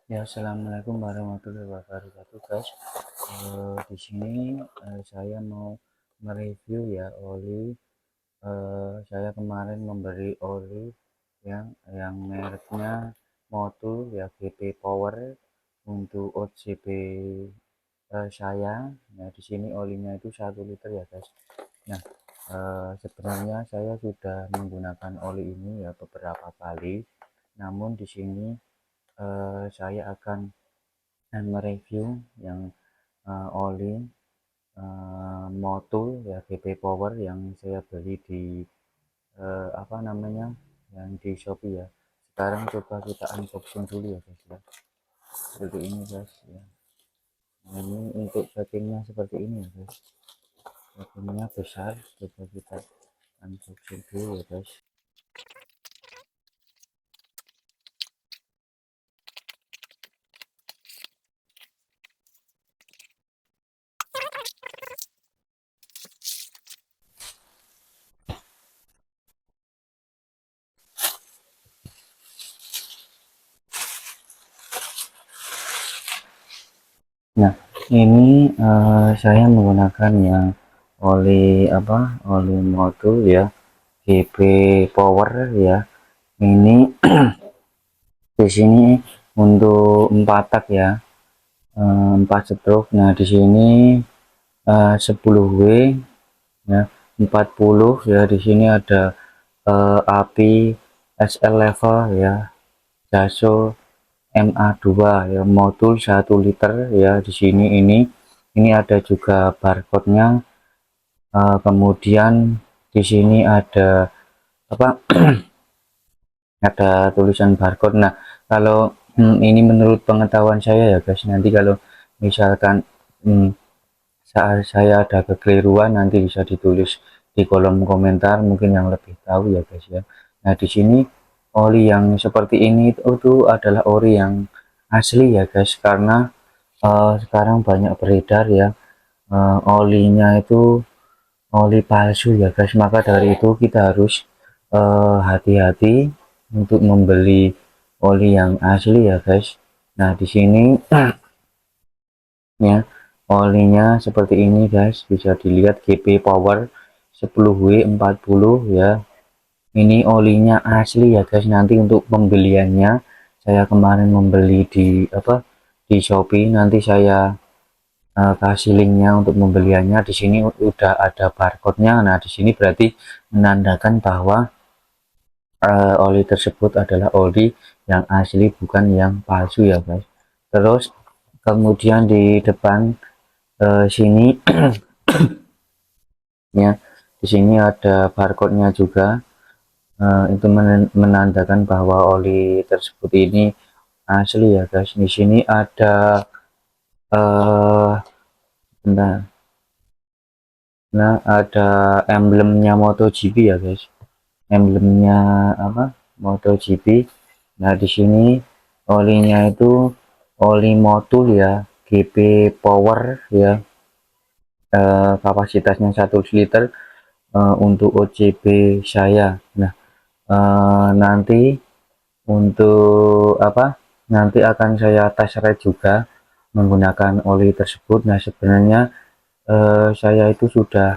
Ya, assalamualaikum warahmatullahi wabarakatuh, guys. Di sini saya mau mereview ya oli. Saya kemarin memberi oli yang mereknya Motul ya, GP Power untuk OJB saya. Nah, di sini olinya itu 1 liter ya, guys. Nah, sebenarnya saya sudah menggunakan oli ini ya beberapa kali. Namun di sini saya akan mereview yang oli Motul ya, GP Power yang saya beli di apa namanya, yang di Shopee ya. Sekarang coba kita unboxing dulu ya, guys ya. Seperti ini, guys ya. Nah, ini untuk packingnya seperti ini ya, guys. Packingnya besar. Coba kita unboxing dulu ya, guys. Nah, ini saya menggunakan yang oli apa, oli Motul ya, GP Power ya. Ini di sini untuk 4 tak ya, 4 stroke. Nah, di sini 10W ya, 40 ya. Di sini ada api SL level ya, Jaso MA2 ya, modul 1 liter ya. Di sini ini ada juga barcode-nya. Kemudian di sini ada apa, ada tulisan barcode. Nah, kalau ini menurut pengetahuan saya ya, guys, nanti kalau misalkan saat saya ada kekeliruan nanti bisa ditulis di kolom komentar, mungkin yang lebih tahu ya, guys ya. Nah, di sini oli yang seperti ini itu adalah oli yang asli ya, guys, karena sekarang banyak beredar ya olinya itu oli palsu ya, guys. Maka dari itu kita harus hati-hati untuk membeli oli yang asli ya, guys. Nah, di sini ya, olinya seperti ini, guys, bisa dilihat GP Power 10W40 ya. Ini olinya asli ya, guys. Nanti untuk pembeliannya saya kemarin membeli di apa, di Shopee. Nanti saya kasih linknya untuk pembeliannya. Di sini udah ada barcode-nya. Nah, di sini berarti menandakan bahwa oli tersebut adalah oli yang asli, bukan yang palsu ya, guys. Terus kemudian di depan sini ya, di sini ada barcode-nya juga. Itu menandakan bahwa oli tersebut ini asli ya, guys. Di sini ada bentar. Nah, ada emblemnya MotoGP ya, guys. Emblemnya apa, MotoGP. Nah, di sini olinya itu oli Motul ya, GP Power ya. Kapasitasnya 1 liter untuk OJB saya. Nah, nanti untuk apa, nanti akan saya tes ride juga menggunakan oli tersebut. Nah, sebenarnya saya itu sudah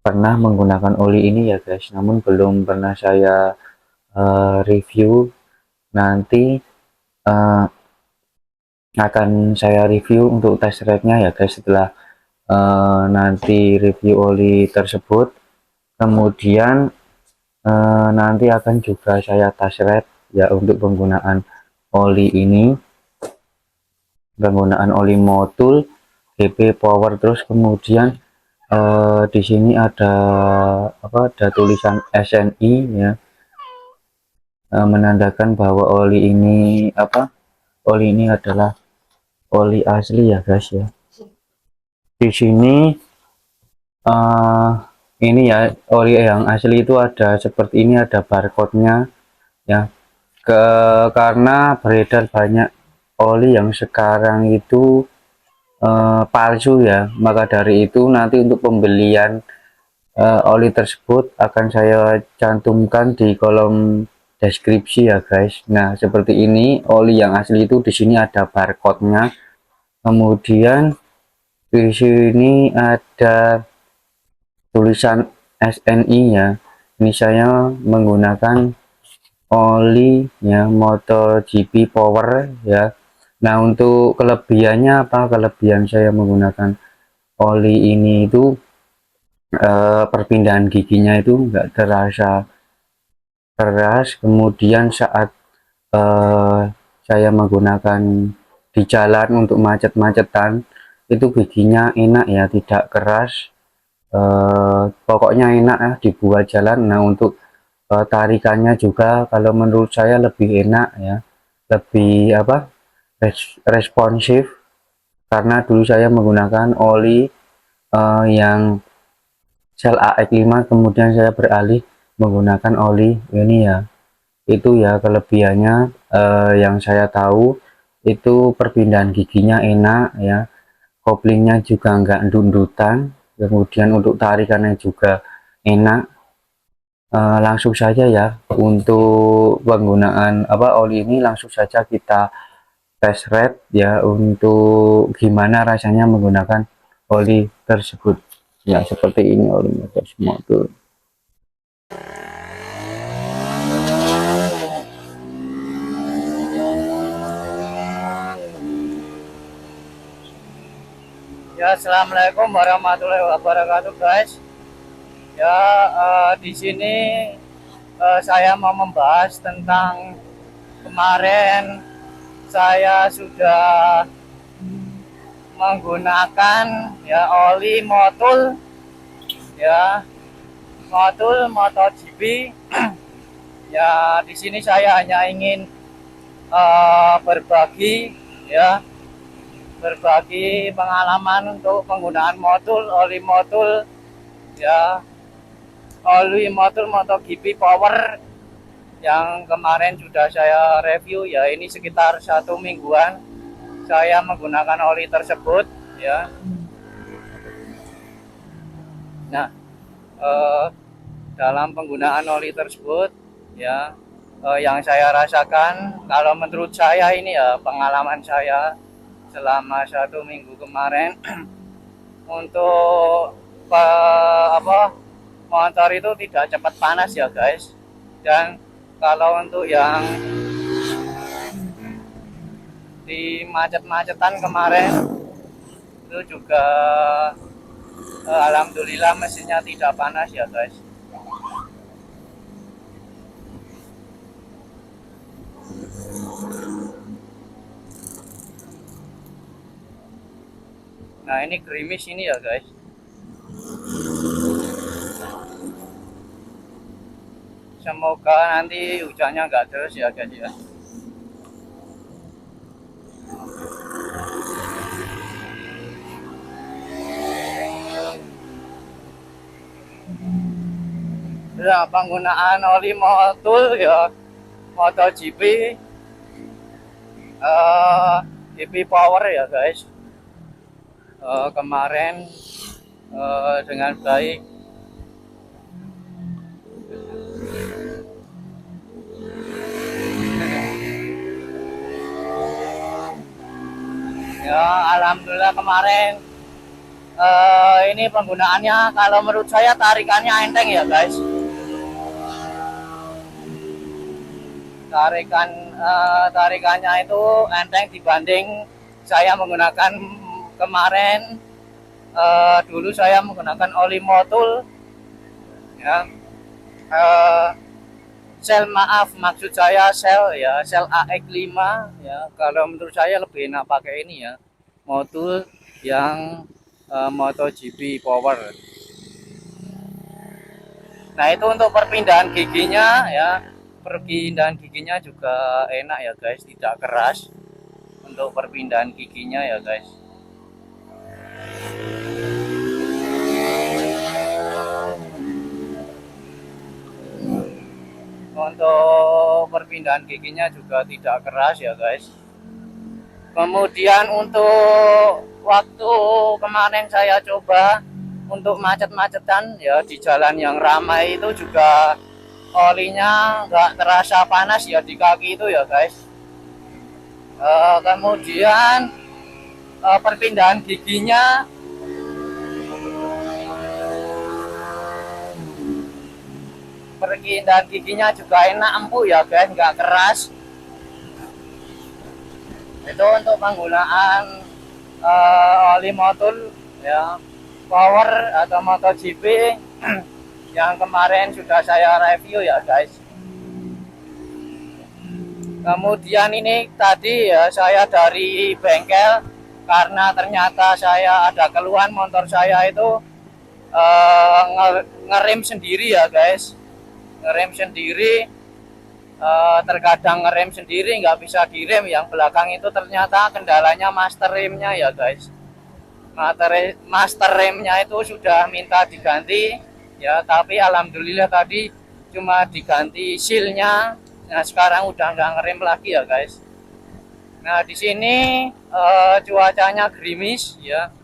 pernah menggunakan oli ini ya, guys, namun belum pernah saya review. Nanti uh, akan saya review untuk test ride-nya ya, guys, setelah nanti review oli tersebut. Kemudian nanti akan juga saya test ride ya untuk penggunaan oli ini, penggunaan oli Motul GP Power. Terus kemudian di sini ada apa, ada tulisan SNI ya, menandakan bahwa oli ini apa, oli ini adalah oli asli ya, guys ya. Di sini uh, ini ya, oli yang asli itu ada seperti ini, ada barcode-nya ya. Karena beredar banyak oli yang sekarang itu palsu ya, maka dari itu nanti untuk pembelian oli tersebut akan saya cantumkan di kolom deskripsi ya guys. Nah, seperti ini oli yang asli itu di sini ada barcode-nya. Kemudian di sini ada tulisan SNI ya. Ini saya menggunakan oli ya MotoGP Power ya. Nah, untuk kelebihannya apa? Kelebihan saya menggunakan oli ini itu perpindahan giginya itu enggak terasa keras. Kemudian saat saya menggunakan di jalan untuk macet-macetan itu giginya enak ya, tidak keras. Pokoknya enak ya dibuat jalan. Nah, untuk tarikannya juga kalau menurut saya lebih enak ya, lebih apa, responsif, karena dulu saya menggunakan oli yang sel AX5, kemudian saya beralih menggunakan oli ini ya. Itu ya kelebihannya. Yang saya tahu itu perpindahan giginya enak ya, koplingnya juga enggak dundutan, kemudian untuk tarikannya juga enak. Langsung saja ya untuk penggunaan apa oli ini, langsung saja kita test ride ya untuk gimana rasanya menggunakan oli tersebut ya. Seperti ini olinya guys, semua tuh. Ya, assalamualaikum warahmatullahi wabarakatuh, guys. Ya, di sini saya mau membahas tentang kemarin saya sudah menggunakan ya oli Motul, ya Motul MotoGP. Ya, di sini saya hanya ingin berbagi ya berbagi pengalaman untuk penggunaan oli Motul ya, oli Motul MotoGP Power yang kemarin sudah saya review ya. Ini sekitar 1 mingguan saya menggunakan oli tersebut ya. Nah, dalam penggunaan oli tersebut ya, yang saya rasakan, kalau menurut saya ini ya pengalaman saya selama 1 minggu kemarin untuk motor itu tidak cepat panas ya guys. Dan kalau untuk yang di macet-macetan kemarin itu juga alhamdulillah mesinnya tidak panas ya guys. Nah, ini gerimis ini ya guys. Semoga nanti hujannya nggak terus ya guys ya. Ya, penggunaan oli Motul ya MotoGP GP Power ya guys, kemarin dengan baik. Ya, alhamdulillah kemarin ini penggunaannya kalau menurut saya tarikannya enteng ya guys. Tarikannya itu enteng dibanding saya menggunakan kemarin. Dulu saya menggunakan oli Motul ya, maksud saya sel AX5 ya. Kalau menurut saya lebih enak pakai ini ya, Motul yang MotoGP Power. Nah, itu untuk perpindahan giginya ya, perpindahan giginya juga enak ya guys, tidak keras untuk perpindahan giginya ya guys. Untuk perpindahan giginya juga tidak keras ya guys. Kemudian untuk waktu kemarin saya coba untuk macet-macetan ya di jalan yang ramai itu juga olinya nggak terasa panas ya di kaki itu ya guys. Kemudian perpindahan giginya juga enak, empuk ya guys, nggak keras. Itu untuk penggunaan oli motul ya, power atau MotoGP yang kemarin sudah saya review ya guys. Kemudian ini tadi ya saya dari bengkel karena ternyata saya ada keluhan motor saya itu ngerem sendiri ya guys, ngerem sendiri. Terkadang ngerem sendiri nggak bisa direm, yang belakang itu ternyata kendalanya master remnya ya guys. Master remnya itu sudah minta diganti ya, tapi alhamdulillah tadi cuma diganti sealnya. Nah sekarang udah nggak ngerem lagi ya guys. Nah di sini cuacanya gerimis ya.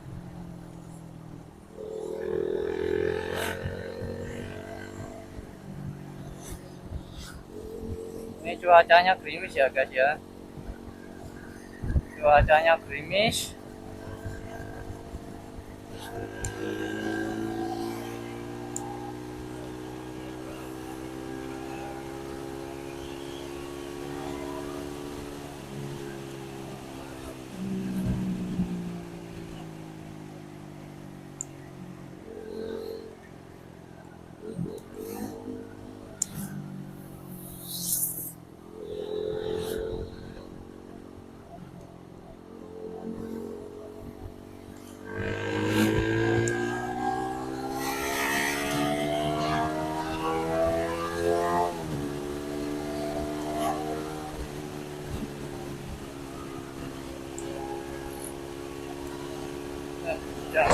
Ini cuacanya gerimis ya guys ya. Cuacanya gerimis. Ya.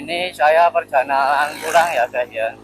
ini saya perjalanan pulang ya guys ya.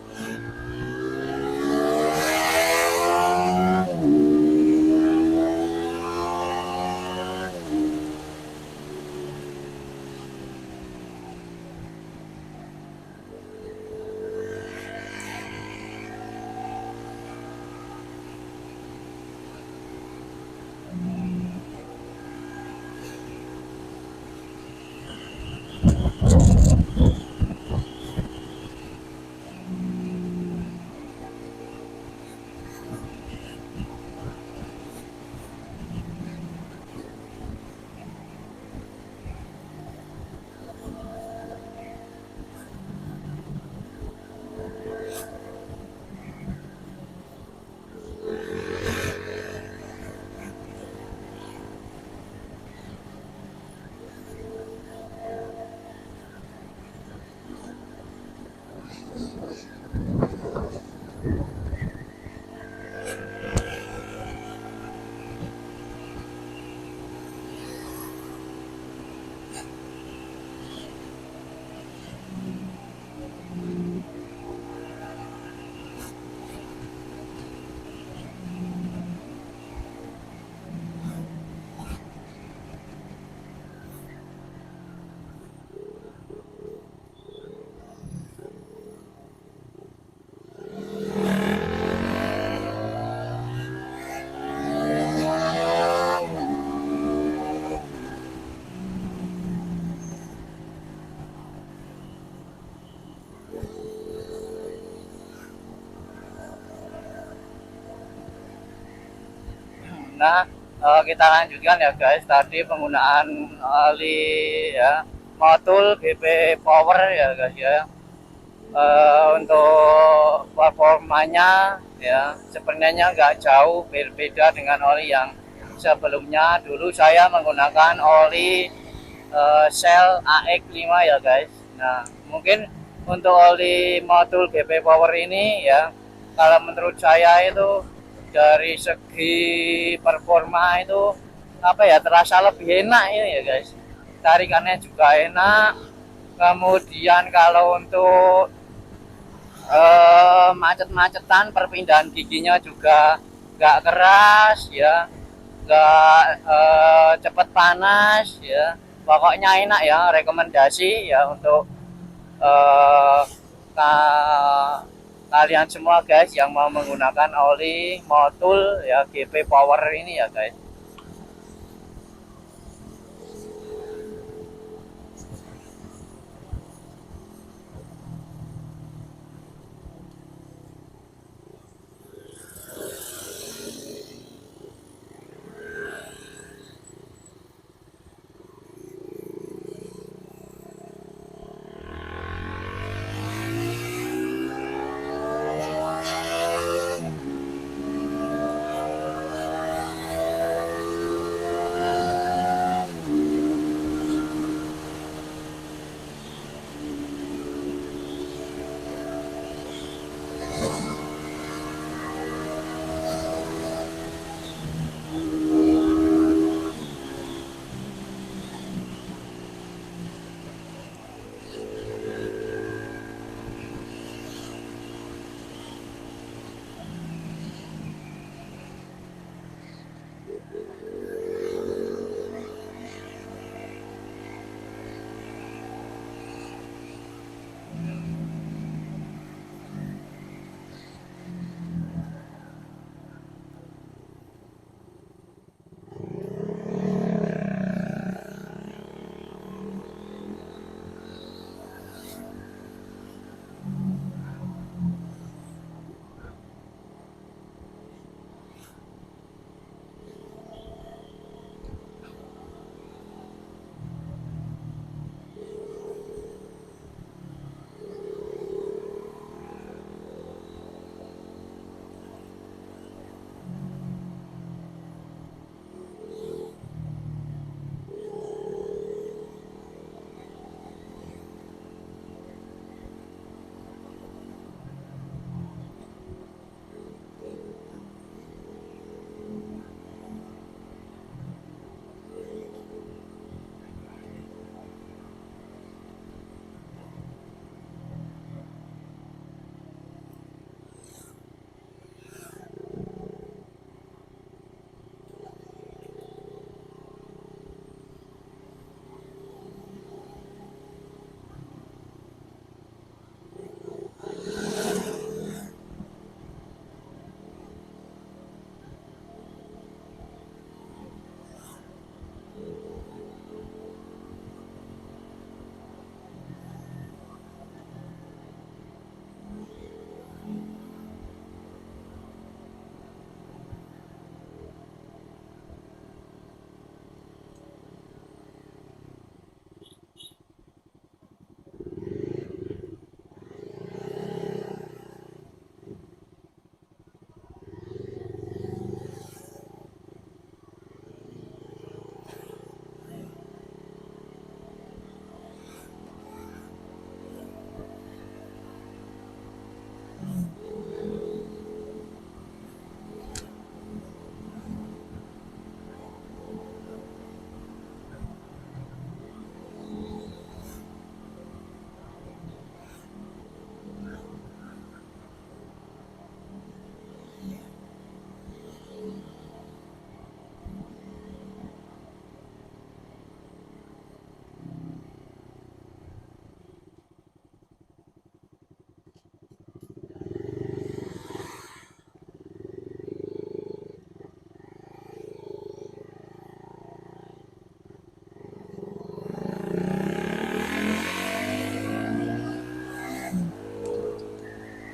Nah, kita lanjutkan ya guys. Tadi penggunaan oli ya, motul GP Power ya guys ya. Untuk performanya ya sebenarnya nggak jauh berbeda dengan oli yang sebelumnya. Dulu saya menggunakan oli Shell AX5 ya guys. Nah, mungkin untuk oli motul GP Power ini ya, kalau menurut saya itu dari segi performa itu apa ya, terasa lebih enak ini ya guys. Tarikannya juga enak. Kemudian kalau untuk macet-macetan, perpindahan giginya juga nggak keras ya, nggak cepet panas ya. Pokoknya enak ya, rekomendasi ya untuk eh, kalian semua guys yang mau menggunakan oli motul ya GP Power ini ya guys.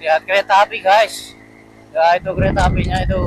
lihat kereta api guys. Ya itu kereta apinya itu